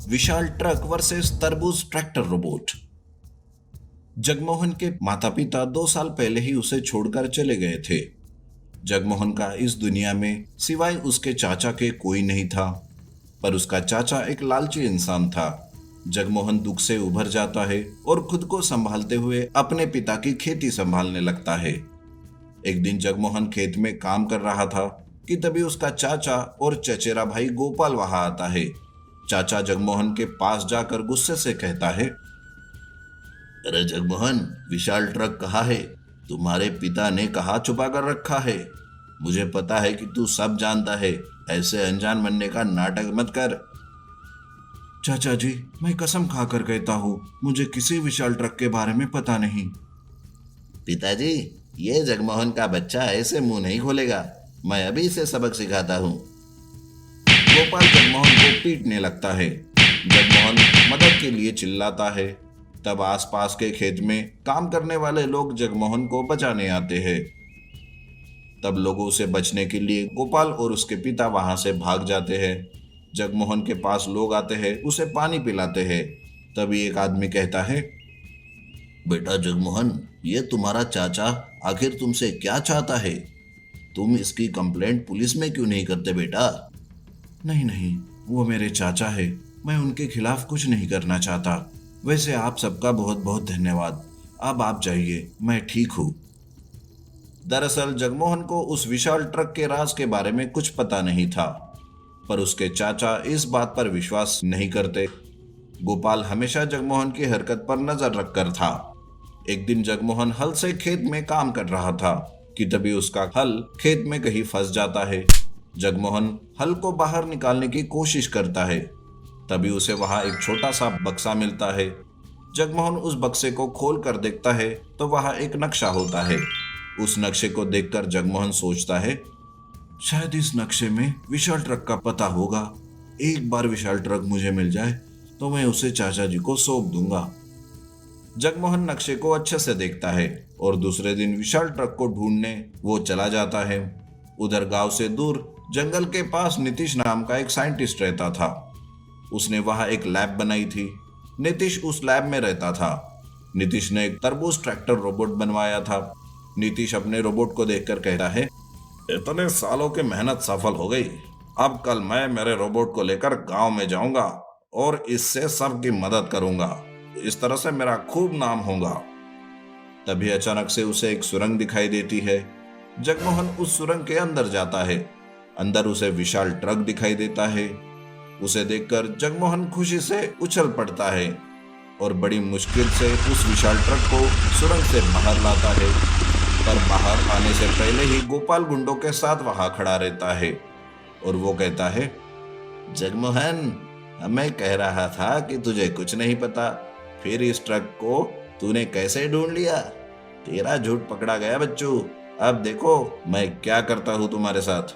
विशाल truck versus तरबूज tractor robot. Jagmohan के माता पिता 2 साल पहले ही उसे छोड़कर चले गए थे। जगमोहन का इस दुनिया में सिवाय उसके चाचा के कोई नहीं था। पर उसका चाचा एक लालची इंसान था। जगमोहन दुख से उभर जाता है और खुद को संभालते हुए अपने पिता की खेती संभालने लगता है। एक दिन जगमोहन खेत में काम कर रहा था कि तभी उसका चाचा और चचेरा भाई गोपाल वहां आता है। चाचा जगमोहन के पास जाकर गुस्से से कहता है, अरे जगमोहन, विशाल ट्रक कहाँ है? तुम्हारे पिता ने कहाँ छुपा कर रखा है? मुझे पता है कि तू सब जानता है। ऐसे अनजान बनने का नाटक मत कर। चाचा जी, मैं कसम खाकर कहता हूँ, मुझे किसी विशाल ट्रक के बारे में पता नहीं। पिताजी, ये जगमोहन का बच्चा ऐसे मुंह नहीं खोलेगा। मैं अभी इसे सबक सिखाता हूँ। गोपाल जगमोहन को पीटने लगता है। जगमोहन मदद के लिए चिल्लाता है। तब आसपास के खेत में काम करने वाले लोग जगमोहन को बचाने आते हैं। तब लोगों से बचने के लिए गोपाल और उसके पिता वहां से भाग जाते हैं। जगमोहन के पास लोग आते हैं, उसे पानी पिलाते हैं। तभी एक आदमी कहता है, बेटा जगमोहन, ये तुम्हारा चाचा आखिर तुमसे क्या चाहता है? तुम इसकी कंप्लेंट पुलिस में क्यों नहीं करते बेटा? नहीं नहीं, वो मेरे चाचा है। मैं उनके खिलाफ कुछ नहीं करना चाहता। वैसे आप सबका बहुत बहुत धन्यवाद। अब आप जाइए, मैं ठीक हूँ। दरअसल जगमोहन को उस विशाल ट्रक के राज के बारे में कुछ पता नहीं था, पर उसके चाचा इस बात पर विश्वास नहीं करते। गोपाल हमेशा जगमोहन की हरकत पर नजर रखकर था। एक दिन जगमोहन हल से खेत में काम कर रहा था कि तभी उसका हल खेत में कहीं फंस जाता है। जगमोहन हल को बाहर निकालने की कोशिश करता है। तभी उसे वहां एक छोटा सा बक्सा मिलता है। जगमोहन उस बक्से को खोल कर देखता है तो वहां एक नक्शा होता है। उस नक्शे को देखकर जगमोहन सोचता है, शायद इस नक्शे में विशाल ट्रक का पता होगा। एक बार विशाल ट्रक मुझे मिल जाए तो मैं उसे चाचा जी को सौंप दूंगा। जगमोहन नक्शे को अच्छे से देखता है और दूसरे दिन विशाल ट्रक को ढूंढने वो चला जाता है। उधर गांव से दूर जंगल के पास नीतीश नाम का एक साइंटिस्ट रहता था। उसने वहां एक लैब बनाई थी। नीतीश उस लैब में रहता था। नीतीश ने एक तरबूज ट्रैक्टर रोबोट बनवाया था। नीतीश अपने रोबोट को देखकर कहता है, इतने सालों की मेहनत सफल हो गई। अब कल मैं मेरे रोबोट को लेकर गांव में जाऊंगा और इससे सबकी मदद करूंगा। इस तरह से मेरा खूब नाम होगा। तभी अचानक से उसे एक सुरंग दिखाई देती है। जगमोहन उस सुरंग के अंदर जाता है। अंदर उसे विशाल ट्रक दिखाई देता है। उसे देखकर जगमोहन खुशी से उछल पड़ता है और बड़ी मुश्किल से उस विशाल ट्रक को सुरंग से बाहर लाता है। पर बाहर आने से पहले ही गोपाल गुंडों के साथ वहां खड़ा रहता है और वो कहता है, जगमोहन, मैं कह रहा था कि तुझे कुछ नहीं पता। फिर इस ट्रक को तूने कैसे ढूंढ लिया? तेरा झूठ पकड़ा गया बच्चों। अब देखो मैं क्या करता हूं तुम्हारे साथ।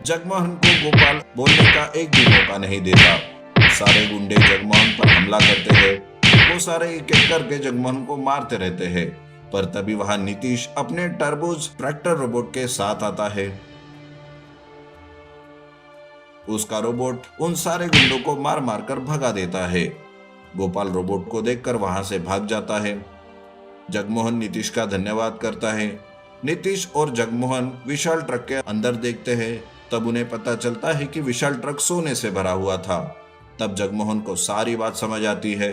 जगमोहन को गोपाल बोलने का एक भी मौका नहीं देता। सारे गुंडे जगमोहन पर हमला करते हैं। वो सारे एक एक करके जगमोहन को मारते रहते हैं। पर तभी वहां नीतीश अपने टर्बूज ट्रैक्टर रोबोट के साथ आता है। उसका रोबोट उन सारे गुंडों को मार मार कर भगा देता है। गोपाल रोबोट को देखकर वहां से भाग जाता है। जगमोहन नीतीश का धन्यवाद करता है। नीतीश और जगमोहन विशाल ट्रक के अंदर देखते हैं। तब उन्हें पता चलता है कि विशाल ट्रक सोने से भरा हुआ था। तब जगमोहन को सारी बात समझ आती है।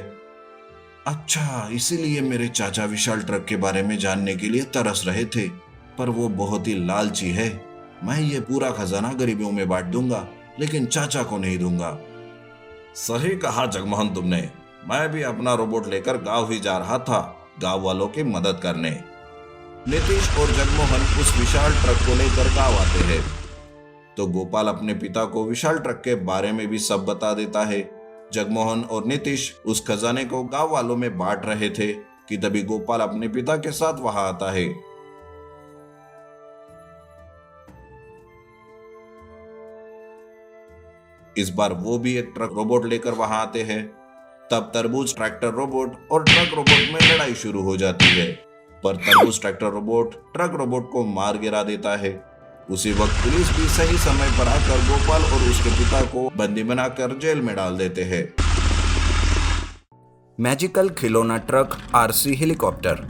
अच्छा, इसीलिए मेरे चाचा विशाल ट्रक के बारे में जानने के लिए तरस रहे थे। पर वो बहुत ही लालची है। मैं ये पूरा खजाना गरीबों में बांट दूंगा, लेकिन चाचा को नहीं दूंगा। सही कहा जगमोहन तुमने। मैं भी अपना रोबोट लेकर गांव ही जा रहा था, गांव वालों की मदद करने। नीतीश और जगमोहन उस विशाल ट्रक को लेकर गांव आते हैं। तो गोपाल अपने पिता को विशाल ट्रक के बारे में भी सब बता देता है। जगमोहन और नीतीश उस खजाने को गांव वालों में बांट रहे थे कि तभी गोपाल अपने पिता के साथ वहां आता है। इस बार वो भी एक ट्रक रोबोट लेकर वहां आते हैं। तब तरबूज ट्रैक्टर रोबोट और ट्रक रोबोट में लड़ाई शुरू हो जाती है। पर तरबूज ट्रैक्टर रोबोट ट्रक रोबोट को मार गिरा देता है। उसी वक्त पुलिस भी सही समय पर आकर गोपाल और उसके पिता को बंदी बनाकर जेल में डाल देते हैं। मैजिकल खिलौना ट्रक आरसी हेलीकॉप्टर।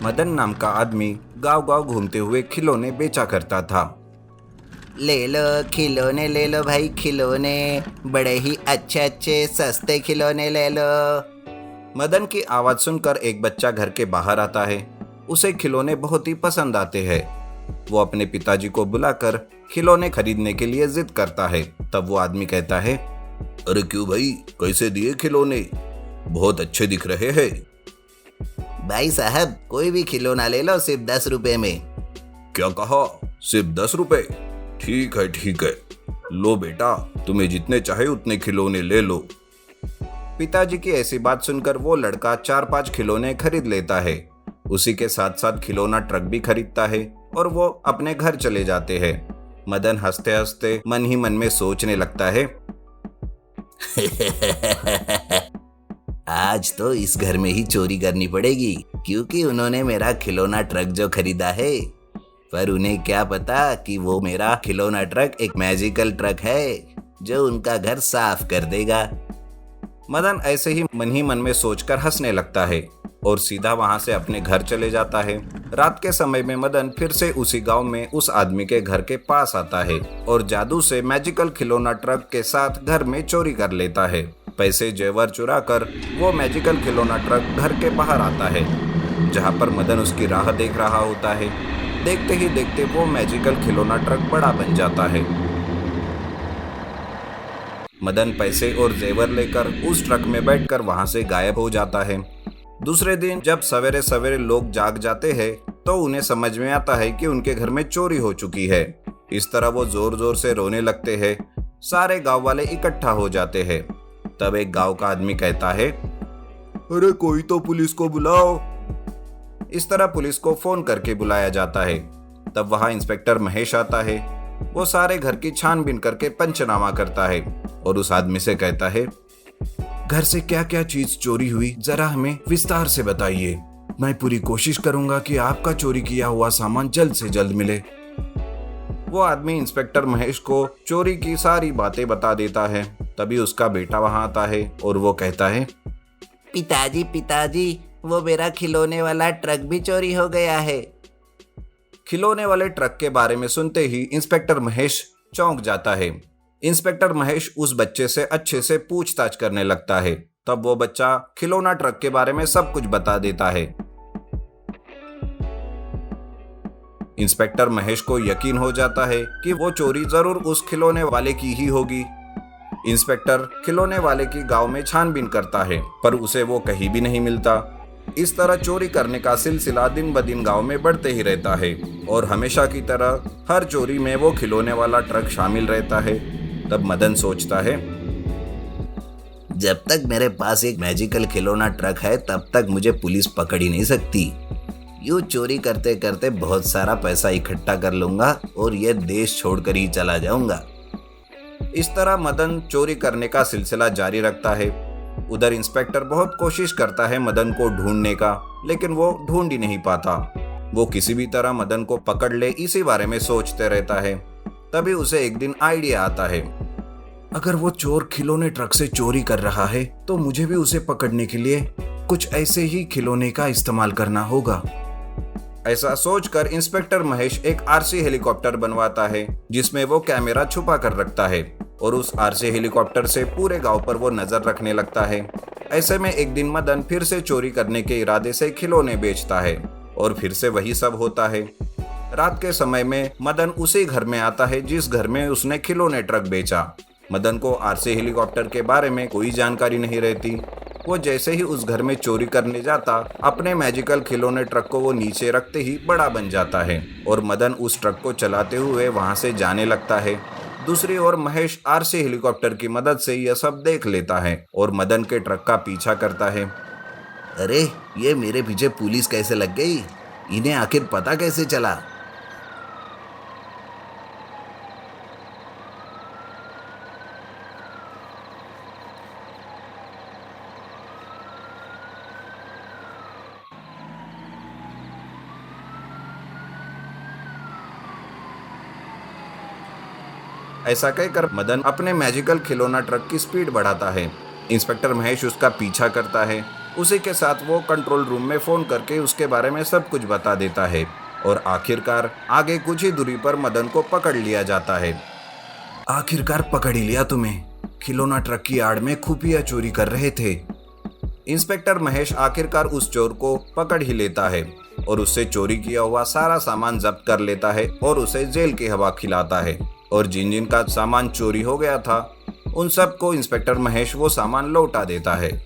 मदन नाम का आदमी गांव-गांव घूमते हुए खिलौने बेचा करता था। ले लो खिलौने, ले लो भाई खिलौने, बड़े ही अच्छे अच्छे सस्ते खिलौने ले लो। मदन की आवाज सुनकर एक बच्चा घर के बाहर आता है। उसे खिलौने बहुत ही पसंद आते हैं। वो अपने पिताजी को बुलाकर खिलौने खरीदने के लिए जिद करता है। तब वो आदमी कहता है, अरे क्यों भाई, कैसे दिए खिलौने? बहुत अच्छे दिख रहे हैं। भाई साहब, कोई भी खिलौना ले लो, सिर्फ 10 रुपए में। क्या कहा? सिर्फ 10 रुपए? ठीक है ठीक है, लो बेटा, तुम्हें जितने चाहे उतने खिलौने ले लो। पिताजी की ऐसी बात सुनकर वो लड़का 4-5 खिलौने खरीद लेता है। उसी के साथ साथ खिलौना ट्रक भी खरीदता है और वो अपने घर चले जाते हैं। मदन हंसते हंसते मन ही मन में सोचने लगता है, आज तो इस घर में ही चोरी करनी पड़ेगी, क्योंकि उन्होंने मेरा खिलौना ट्रक जो खरीदा है, पर उन्हें क्या पता कि वो मेरा खिलौना ट्रक एक मैजिकल ट्रक है जो उनका घर साफ कर देगा। मदन ऐसे ही मन में सोचकर हंसने लगता है और सीधा वहां से अपने घर चले जाता है। रात के समय में मदन फिर से उसी गांव में उस आदमी के घर के पास आता है और जादू से मैजिकल खिलौना ट्रक के साथ घर में चोरी कर लेता है। पैसे जेवर चुरा कर वो मैजिकल खिलौना ट्रक घर के बाहर आता है, जहां पर मदन उसकी राह देख रहा होता है। देखते ही देखते वो मैजिकल खिलौना ट्रक बड़ा बन जाता है। मदन पैसे और जेवर लेकर उस ट्रक में बैठकर वहां से गायब हो जाता है। दूसरे दिन जब सवेरे सवेरे लोग जाग जाते हैं तो उन्हें समझ में आता है कि उनके घर में चोरी हो चुकी है। इस तरह वो जोर जोर से रोने लगते हैं। सारे गांव वाले इकट्ठा हो जाते हैं। तब एक गांव का आदमी कहता है, अरे कोई तो पुलिस को बुलाओ। इस तरह पुलिस को फोन करके बुलाया जाता है। तब वहां इंस्पेक्टर महेश आता है। वो सारे घर की छानबीन करके पंचनामा करता है और उस आदमी से कहता है, घर से क्या क्या चीज चोरी हुई जरा हमें विस्तार से बताइए। मैं पूरी कोशिश करूंगा कि आपका चोरी किया हुआ सामान जल्द से जल्द मिले। वो आदमी इंस्पेक्टर महेश को चोरी की सारी बातें बता देता है। तभी उसका बेटा वहां आता है और वो कहता है, पिताजी पिताजी, वो मेरा खिलौने वाला ट्रक भी चोरी हो गया है। खिलौने वाले ट्रक के बारे में सुनते ही इंस्पेक्टर महेश चौंक जाता है। इंस्पेक्टर महेश उस बच्चे से अच्छे से पूछताछ करने लगता है। तब वो बच्चा खिलौना ट्रक के बारे में सब कुछ बता देता है। इंस्पेक्टर महेश को यकीन हो जाता है कि वो चोरी जरूर उस खिलौने वाले की ही होगी। इंस्पेक्टर खिलौने वाले की गांव में छानबीन करता है, पर उसे वो कहीं भी नहीं मिलता। इस तरह चोरी करने का सिलसिला दिन ब दिन गांव में बढ़ते ही रहता है और हमेशा की तरह हर चोरी में वो खिलौने वाला ट्रक शामिल रहता है। तब मदन सोचता है, जब तक मेरे पास एक मैजिकल खिलौना ट्रक है तब तक मुझे पुलिस पकड़ ही नहीं सकती। यूं चोरी करते करते बहुत सारा पैसा इकट्ठा कर लूंगा और ये देश छोड़कर ही चला जाऊंगा। इस तरह मदन चोरी करने का सिलसिला जारी रखता है। उधर इंस्पेक्टर बहुत कोशिश करता है मदन को ढूंढने का, लेकिन वो ढूंढ ही नहीं पाता। वो किसी भी तरह मदन को पकड़ ले इसी बारे में सोचते रहता है। तभी उसे एक दिन आइडिया आता है, अगर वो चोर खिलौने ट्रक से चोरी कर रहा है तो मुझे भी उसे पकड़ने के लिए कुछ ऐसे ही खिलौने का इस्तेमाल करना होगा। ऐसा सोचकर इंस्पेक्टर महेश एक आरसी हेलीकॉप्टर बनवाता है, जिसमें वो कैमरा छुपा कर रखता है और उस आरसी हेलीकॉप्टर से पूरे गांव पर वो नजर रखने लगता है। ऐसे में एक दिन मदन फिर से चोरी करने के इरादे से खिलौने बेचता है और फिर से वही सब होता है। रात के समय में मदन उसी घर में आता है जिस घर में उसने खिलौने ट्रक बेचा। मदन को आरसी हेलीकॉप्टर के बारे में कोई जानकारी नहीं रहती। वो जैसे ही उस घर में चोरी करने जाता, अपने मैजिकल खिलौने ट्रक को वो नीचे रखते ही बड़ा बन जाता है और मदन उस ट्रक को चलाते हुए वहां से जाने लगता है। दूसरी ओर महेश आरसी हेलीकॉप्टर की मदद से यह सब देख लेता है और मदन के ट्रक का पीछा करता है। अरे, ये मेरे पीछे पुलिस कैसे लग गई? इन्हें आखिर पता कैसे चला? ऐसा कहकर मदन अपने मैजिकल खिलौना ट्रक की स्पीड बढ़ाता है। इंस्पेक्टर महेश उसका पीछा करता है। उसी के साथ वो कंट्रोल रूम में फ़ोन करके उसके बारे में सब कुछ बता देता है और आखिरकार आगे कुछ ही दूरी पर मदन को पकड़ लिया जाता है। आखिरकार पकड़ ही लिया तुम्हें, खिलौना ट्रक की आड़ में खुफिया चोरी कर रहे थे। इंस्पेक्टर महेश आखिरकार उस चोर को पकड़ ही लेता है और उससे चोरी किया हुआ सारा सामान जब्त कर लेता है और उसे जेल की हवा खिलाता है। और जिन जिन का सामान चोरी हो गया था उन सबको इंस्पेक्टर महेश वो सामान लौटा देता है।